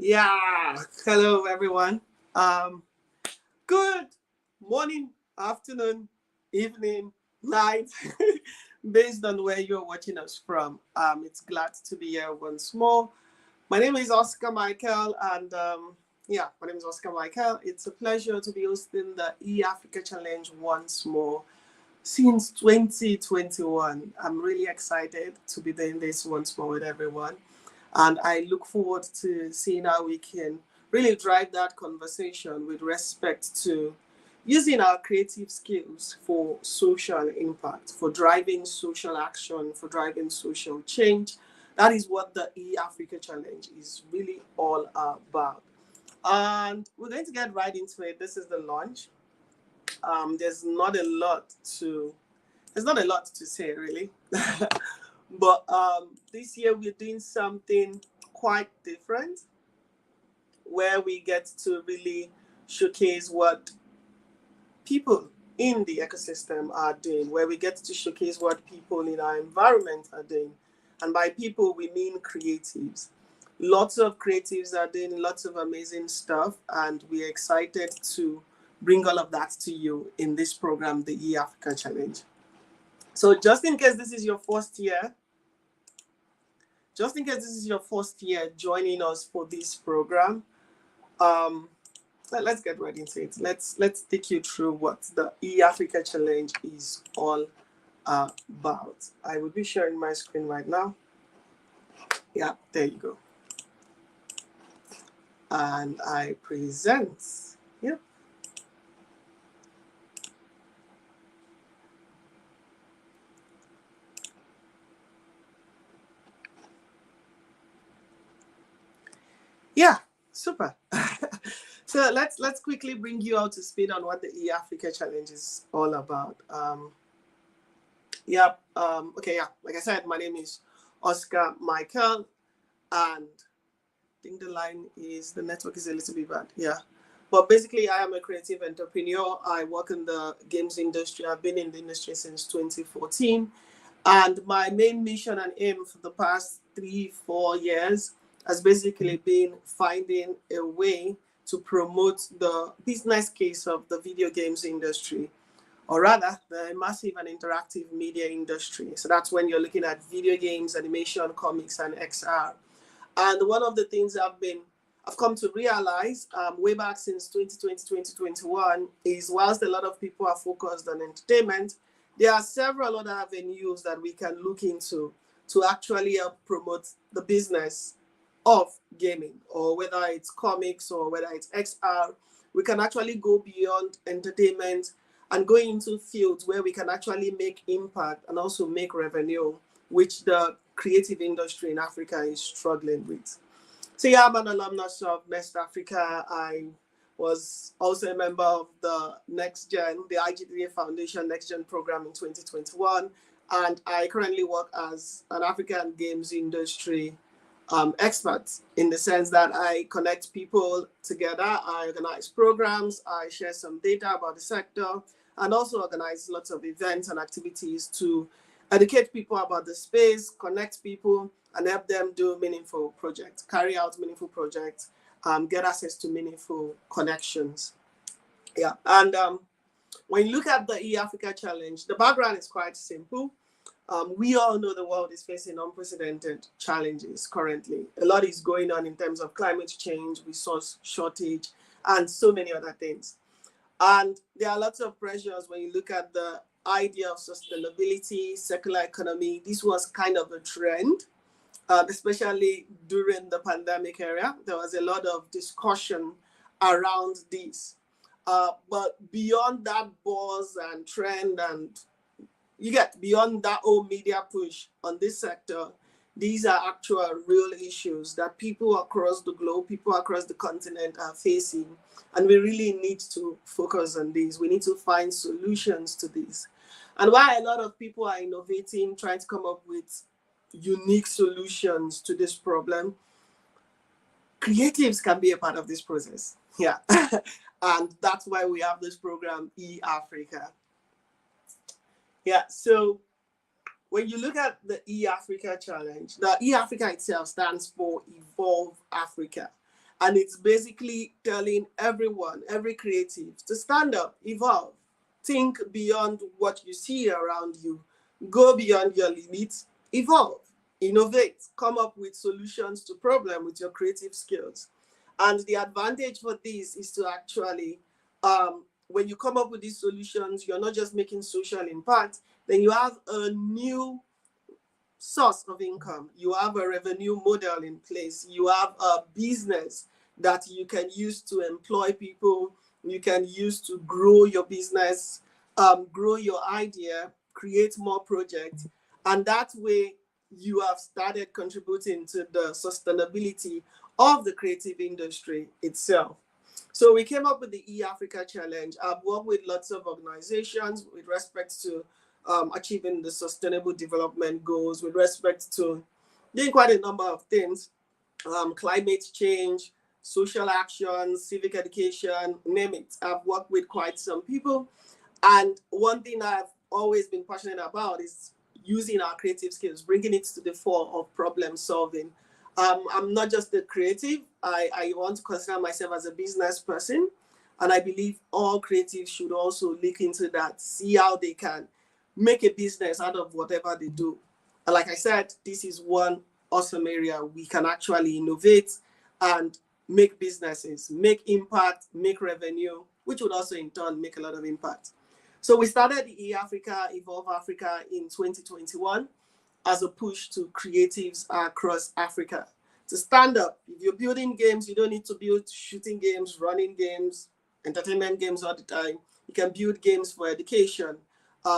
Yeah, hello everyone. Um, Good morning, afternoon, evening, night, based on where you're watching us from. It's glad to be here once more. My name is Oscar Michael, and my name is Oscar Michael. It's a pleasure to be hosting the Africa Challenge once more since 2021. I'm really excited to be doing this once more with everyone. And I look forward to seeing how we can really drive that conversation with respect to using our creative skills for social impact, for driving social action, for driving social change. That is what the Africa Challenge is really all about. And we're going to get right into it. This is the launch. There's not a lot to there's not a lot to say really. But this year we're doing something quite different where we get to really showcase what people in the ecosystem are doing, where we get to showcase what people in our environment are doing. And by people, we mean creatives. Lots of creatives are doing lots of amazing stuff, and we're excited to bring all of that to you in this program, the Africa Challenge. So, just in case this is your first year joining us for this program, um, let's get right into it. Let's take you through what the Africa Challenge is all about. I will be sharing my screen right now. Yeah, there you go. And I present. Yep. Yeah, super. So let's quickly bring you out to speed on what the Africa Challenge is all about. Okay. Yeah. Like I said, my name is Oscar Michael, and I think the network is a little bit bad. Yeah. But basically, I am a creative entrepreneur. I work in the games industry. I've been in the industry since 2014. And my main mission and aim for the past 3, 4 years has basically been finding a way to promote the business case of the video games industry, or rather the immersive and interactive media industry. So that's when you're looking at video games, animation, comics, and XR. And one of the things I've come to realize way back since 2020, 2021 is whilst a lot of people are focused on entertainment, there are several other avenues that we can look into to actually help promote the business of gaming, or whether it's comics or whether it's XR. We can actually go beyond entertainment and go into fields where we can actually make impact and also make revenue, which the creative industry in Africa is struggling with. So yeah, I'm an alumnus of Next Africa. I was also a member of the Next Gen, the IG3A Foundation Next Gen program in 2021. And I currently work as an African games industry expert, in the sense that I connect people together, I organize programs, I share some data about the sector, and also organize lots of events and activities to educate people about the space, connect people, and help them do meaningful projects, carry out meaningful projects, get access to meaningful connections. Yeah, and when you look at the Africa Challenge, the background is quite simple. We all know the world is facing unprecedented challenges currently. A lot is going on in terms of climate change, resource shortage, and so many other things. And there are lots of pressures when you look at the idea of sustainability, circular economy. This was kind of a trend, especially during the pandemic era. There was a lot of discussion around this. But beyond that buzz and trend, and you get beyond that old media push on this sector, these are actual real issues that people across the globe, people across the continent are facing. And we really need to focus on these. We need to find solutions to this. And while a lot of people are innovating, trying to come up with unique solutions to this problem, creatives can be a part of this process. Yeah. And that's why we have this program, Africa. Yeah. So when you look at the Africa Challenge, the Africa itself stands for Evolve Africa. And it's basically telling everyone, every creative, to stand up, evolve, think beyond what you see around you, go beyond your limits, evolve, innovate, come up with solutions to problems with your creative skills. And the advantage for this is to actually, when you come up with these solutions, you're not just making social impact, then you have a new source of income. You have a revenue model in place. You have a business that you can use to employ people. You can use to grow your business, grow your idea, create more projects. And that way, you have started contributing to the sustainability of the creative industry itself. So we came up with the E-Africa Challenge. I've worked with lots of organizations with respect to achieving the sustainable development goals, with respect to doing quite a number of things, climate change, social action, civic education, name it. I've worked with quite some people. And one thing I've always been passionate about is using our creative skills, bringing it to the fore of problem solving. I'm not just a creative. I want to consider myself as a business person. And I believe all creatives should also look into that, see how they can make a business out of whatever they do. And like I said, this is one awesome area we can actually innovate and make businesses, make impact, make revenue, which would also in turn make a lot of impact. So we started the E-Africa, Evolve Africa in 2021 as a push to creatives across Africa to stand up. If you're building games, you don't need to build shooting games, running games, entertainment games all the time. You can build games for education.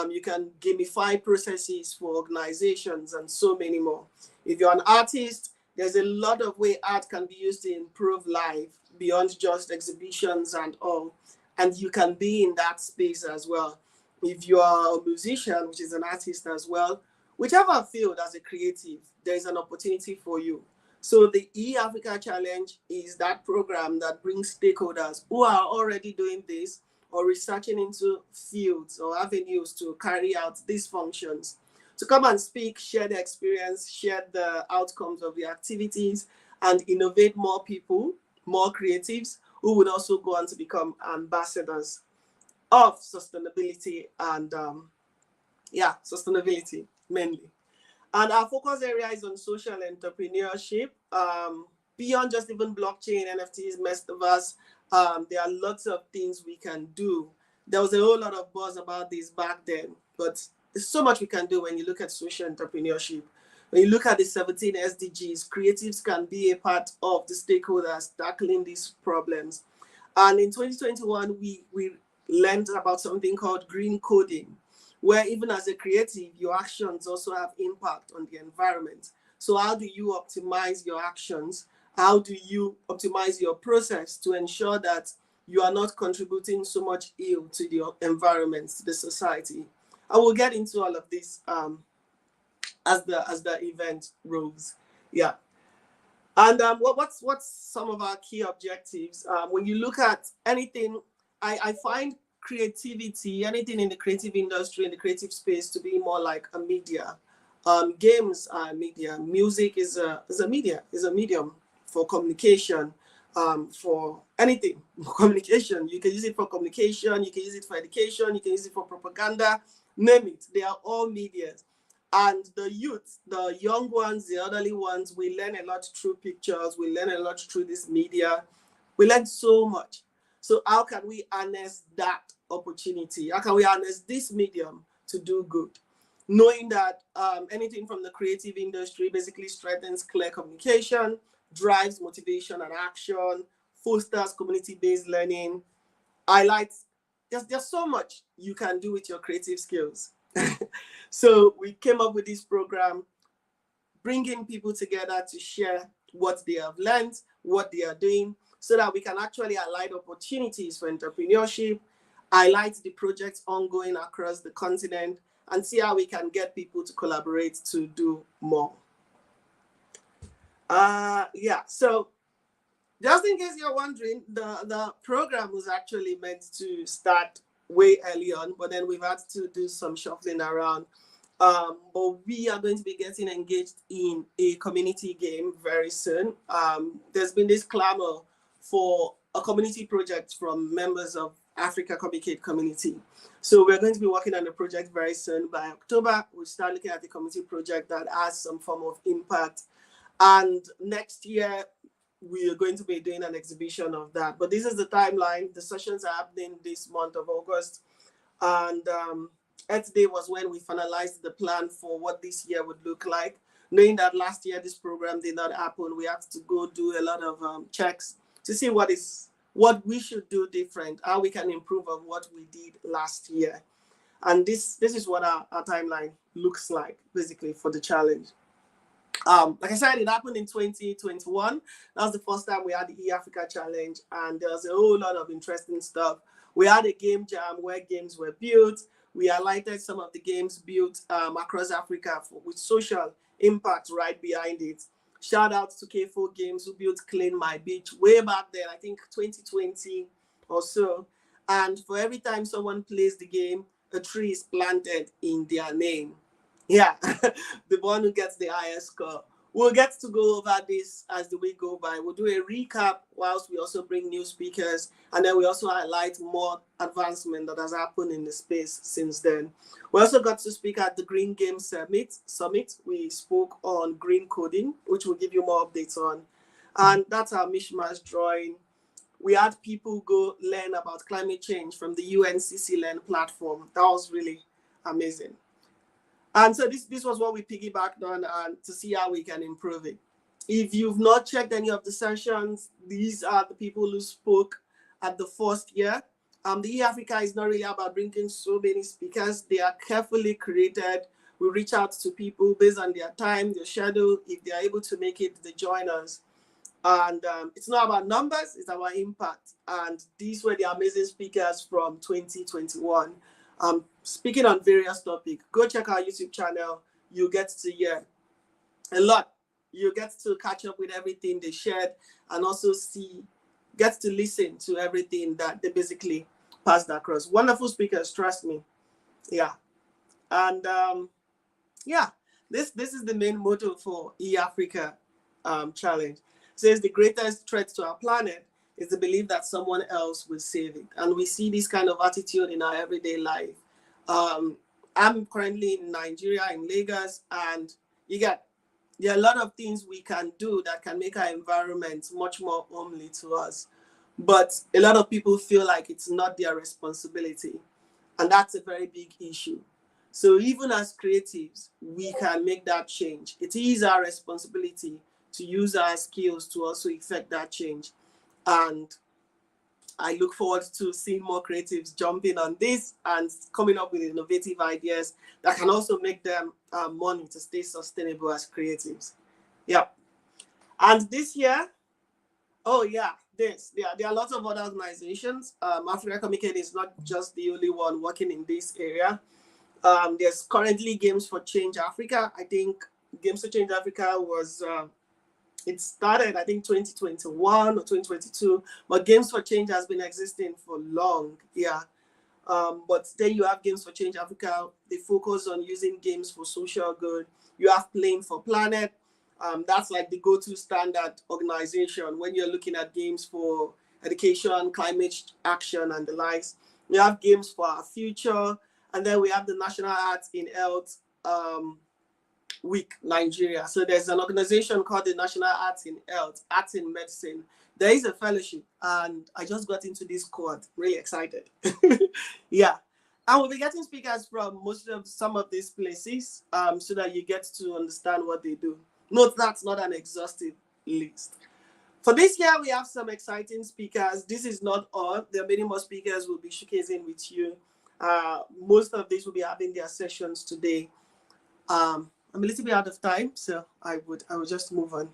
You can gamify processes for organizations and so many more. If you're an artist, there's a lot of way art can be used to improve life beyond just exhibitions and all. And you can be in that space as well. If you are a musician, which is an artist as well, whichever field as a creative, there is an opportunity for you. So the E-Africa Challenge is that program that brings stakeholders who are already doing this or researching into fields or avenues to carry out these functions, to come and speak, share the experience, share the outcomes of the activities, and innovate more people, more creatives, who would also go on to become ambassadors of sustainability and sustainability mainly. And our focus area is on social entrepreneurship, beyond just even blockchain, NFTs, metaverse. There are lots of things we can do. There was a whole lot of buzz about this back then, but there's so much we can do when you look at social entrepreneurship. When you look at the 17 SDGs, creatives can be a part of the stakeholders tackling these problems. And in 2021, we learned about something called green coding, where even as a creative, your actions also have impact on the environment. So how do you optimize your actions? How do you optimize your process to ensure that you are not contributing so much ill to the environment, to the society? I will get into all of this as the event rolls. Yeah. And what's some of our key objectives? When you look at anything, I find creativity, anything in the creative industry, in the creative space, to be more like a media. Games are a media. Music is a media, is a medium for communication, for anything. Communication. You can use it for communication, you can use it for education, you can use it for propaganda, name it. They are all medias. And the youth, the young ones, the elderly ones, we learn a lot through pictures, we learn a lot through this media. We learn so much. So how can we harness that opportunity? How can we harness this medium to do good? Knowing that anything from the creative industry basically strengthens clear communication, drives motivation and action, fosters community-based learning, highlights. There's so much you can do with your creative skills. So we came up with this program, bringing people together to share what they have learned, what they are doing, so that we can actually highlight opportunities for entrepreneurship, highlight the projects ongoing across the continent, and see how we can get people to collaborate to do more. So just in case you're wondering, the program was actually meant to start way early on, but then we've had to do some shuffling around. But we are going to be getting engaged in a community game very soon. There's been this clamor for a community project from members of Africa Communicate community. So we're going to be working on the project very soon. By October, we'll start looking at the community project that has some form of impact. And next year, we are going to be doing an exhibition of that. But this is the timeline. The sessions are happening this month of August. And Earth Day was when we finalized the plan for what this year would look like. Knowing that last year this program did not happen, we had to go do a lot of checks to see what we should do different, how we can improve on what we did last year. And this is what our timeline looks like, basically, for the challenge. Like I said, it happened in 2021. That was the first time we had the eAfrica Challenge, and there was a whole lot of interesting stuff. We had a game jam where games were built. We highlighted some of the games built across Africa with social impact right behind it. Shout out to K4 Games, who built Clean My Beach way back then, I think 2020 or so. And for every time someone plays the game, a tree is planted in their name. Yeah, the one who gets the highest score. We'll get to go over this as the week go by. We'll do a recap whilst we also bring new speakers, and then we also highlight more advancement that has happened in the space since then. We also got to speak at the Green Game Summit. We spoke on green coding, which we'll give you more updates on. And that's our mishmash drawing. We had people go learn about climate change from the UNCC Learn platform. That was really amazing. And so this was what we piggybacked on to see how we can improve it. If you've not checked any of the sessions, these are the people who spoke at the first year. The eAfrica is not really about bringing so many speakers. They are carefully created. We reach out to people based on their time, their schedule. If they are able to make it, they join us. And it's not about numbers, it's about impact. And these were the amazing speakers from 2021. Speaking on various topics. Go check our YouTube channel. You get to hear a lot. You get to catch up with everything they shared, and also get to listen to everything that they basically passed across. Wonderful speakers, trust me. Yeah. And yeah, this is the main motto for eAfrica Challenge. It says the greatest threat to our planet is the belief that someone else will save it. And we see this kind of attitude in our everyday life. I'm currently in Nigeria, in Lagos, and there are a lot of things we can do that can make our environment much more homely to us. But a lot of people feel like it's not their responsibility. And that's a very big issue. So even as creatives, we can make that change. It is our responsibility to use our skills to also effect that change. And I look forward to seeing more creatives jumping on this and coming up with innovative ideas that can also make them money to stay sustainable as creatives. Yeah. And this year, there are lots of other organizations. Africa Communicate is not just the only one working in this area. There's currently Games for Change Africa. I think Games for Change Africa was... it started, I think, 2021 or 2022, but Games for Change has been existing for long, yeah. But then you have Games for Change Africa. They focus on using games for social good. You have Playing for Planet. That's like the go-to standard organization when you're looking at games for education, climate action, and the likes. We have Games for Our Future, and then we have the National Arts in Health Week, Nigeria. So there's an organization called the National Arts in Health, Arts in Medicine. There is a fellowship, and I just got into this cohort. Really excited. Yeah. And we'll be getting speakers from some of these places so that you get to understand what they do. Note that's not an exhaustive list. For this year, we have some exciting speakers. This is not all. There are many more speakers we'll be showcasing with you. Most of these will be having their sessions today. I'm a little bit out of time, so I would just move on.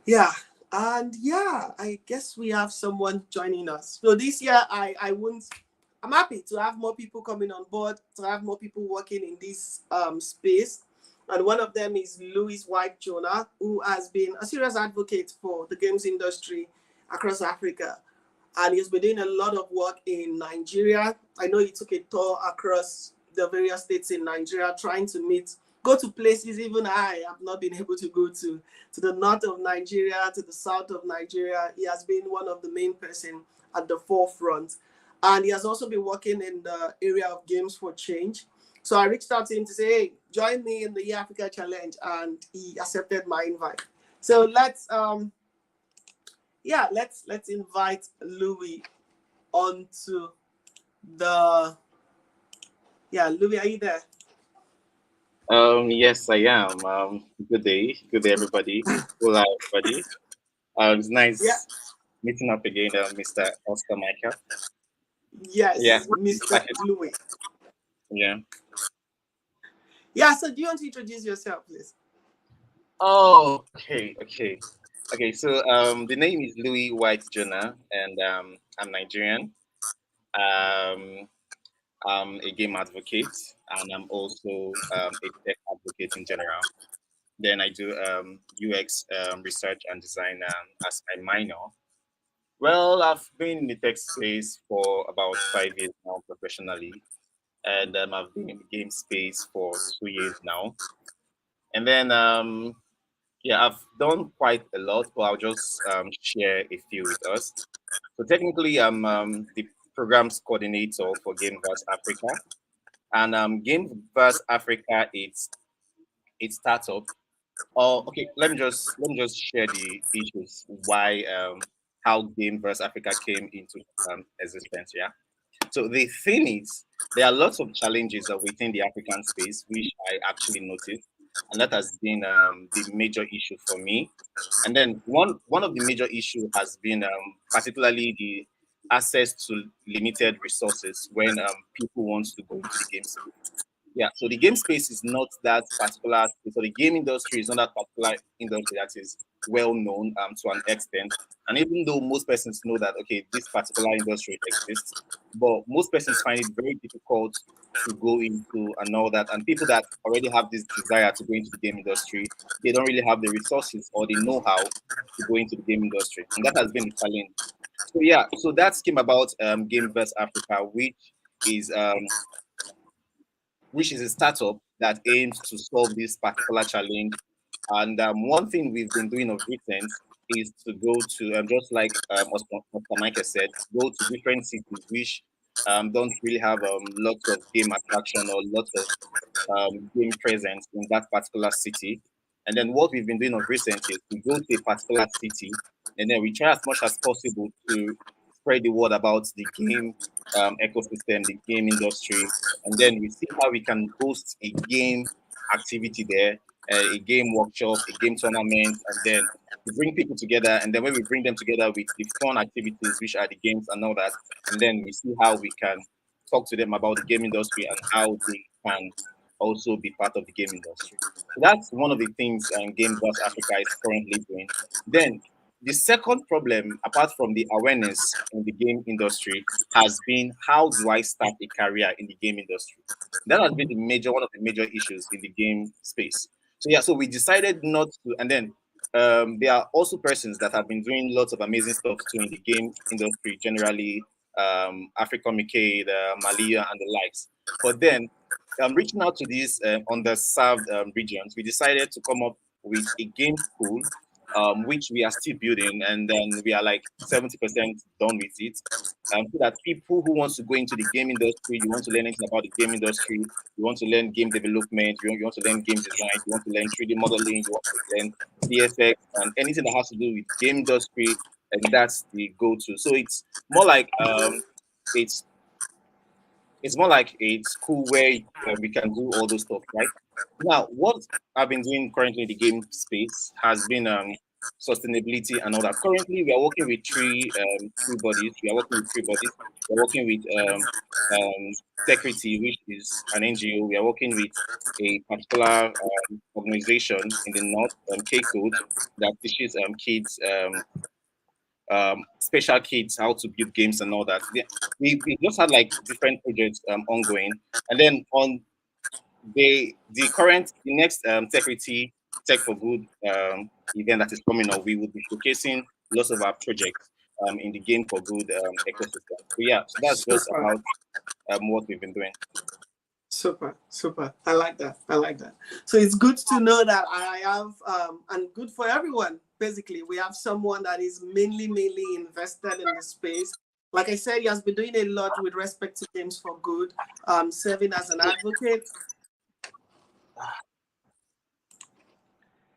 Yeah, and yeah, I guess we have someone joining us. So this year, I'm happy to have more people coming on board, to have more people working in this space. And one of them is Louis White Jonah, who has been a serious advocate for the games industry across Africa. And he's been doing a lot of work in Nigeria. I know he took a tour across the various states in Nigeria trying to meet go to places even I have not been able to go to the north of Nigeria, to the south of Nigeria. He has been one of the main person at the forefront. And he has also been working in the area of games for change. So I reached out to him to say, hey, join me in the Africa Challenge, and he accepted my invite. So let's invite Louis onto the Louis, are you there? Yes, I am. Good day, everybody. Hello, everybody. It's Yeah. nice meeting up again, Mr. Oscar Michael. Yeah, Yes, Mr. like it. Louis. Yeah. Yeah, so do you want to introduce yourself, please? Oh, okay. So, the name is Louis White Jonah, and I'm Nigerian. Um, I'm a game advocate, and I'm also a tech advocate in general. Then I do UX research and design as my minor. Well, I've been in the tech space for about 5 years now professionally, and I've been in the game space for 2 years now. And then, yeah, I've done quite a lot, but I'll just share a few with us. So technically, I'm the programs coordinator for Gameverse Africa, and Gameverse Africa, it's startup. Oh, okay. Let me just share the issues why how Gameverse Africa came into existence. Yeah. So the thing is, there are lots of challenges within the African space, which I actually noticed, and that has been the major issue for me. And then one of the major issue has been particularly the access to limited resources when people want to go into the game space. Yeah, so the game space is not that particular. So the game industry is not that particular industry that is well known to an extent. And even though most persons know that okay, this particular industry exists, but most persons find it very difficult to go into and all that. And people that already have this desire to go into the game industry, they don't really have the resources or the know-how to go into the game industry, and that has been the challenge. So yeah, so that came about Gameverse Africa, is um, which is a startup that aims to solve this particular challenge. And one thing we've been doing of recent is to go to, just like Oscar Michael said, go to different cities which don't really have lots of game attraction or lots of game presence in that particular city. And then what we've been doing of recent is we go to a particular city and then we try as much as possible to spread the word about the game ecosystem, the game industry, and then we see how we can host a game activity there, a game workshop, a game tournament, and then we bring people together. And then when we bring them together with the fun activities, which are the games and all that, and then we see how we can talk to them about the game industry and how they can also be part of the game industry. So that's one of the things Game Bus Africa is currently doing. Then the second problem, apart from the awareness in the game industry, has been how do I start a career in the game industry? That has been the major one of the major issues in the game space. So yeah, so we decided not to, and then there are also persons that have been doing lots of amazing stuff too in the game industry generally, Africa Mikade, Malia, and the likes. But then reaching out to these underserved regions, we decided to come up with a game school, which we are still building, and then we are like 70% done with it. So that people who want to go into the game industry, you want to learn anything about the game industry, you want to learn game development, you want to learn game design, you want to learn 3D modeling, you want to learn VFX, and anything that has to do with game industry, and that's the go-to. So more like it's it's more like a school where we can do all those stuff, right? Now, what I've been doing currently in the game space has been sustainability and all that. Currently, we are working with three bodies. We are working with three bodies. We are working with Security, which is an NGO. We are working with a particular organization in the north, K Code, that teaches kids special kids how to build games and all that. Yeah, we just had like different projects ongoing, and then on the next Tech for Good event that is coming up, we will be showcasing lots of our projects in the Game for Good ecosystem. So yeah, so that's just Super. about what we've been doing. Super, super. I like that. I like that. So it's good to know that I have, and good for everyone. Basically, we have someone that is mainly invested in the space. Like I said, he has been doing a lot with respect to Games for Good, serving as an advocate.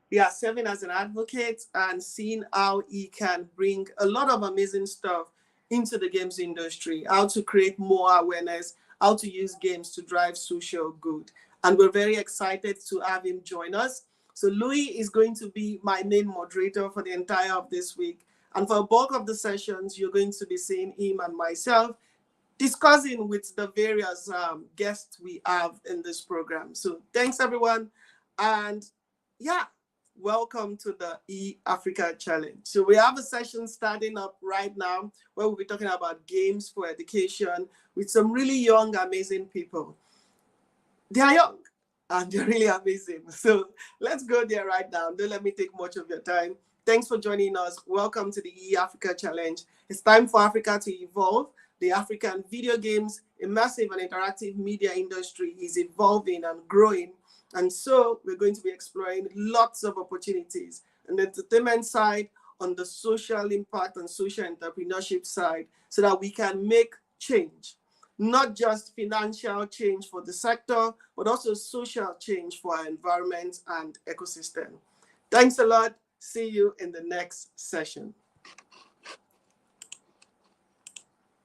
Yeah, serving as an advocate and seeing how he can bring a lot of amazing stuff into the games industry, how to create more awareness, how to use games to drive social good. And we're very excited to have him join us. So Louis is going to be my main moderator for the entire of this week. And for a bulk of the sessions, you're going to be seeing him and myself discussing with the various guests we have in this program. So thanks everyone. And yeah, welcome to the E-Africa Challenge. So we have a session starting up right now where we'll be talking about games for education with some really young, amazing people. They are young and they're really amazing. So let's go there right now. Don't let me take much of your time. Thanks for joining us. Welcome to the E-Africa Challenge. It's time for Africa to evolve. The African video games, immersive and interactive media industry is evolving and growing. And so we're going to be exploring lots of opportunities on the entertainment side, on the social impact and social entrepreneurship side, so that we can make change. Not just financial change for the sector, but also social change for our environment and ecosystem. Thanks a lot. See you in the next session.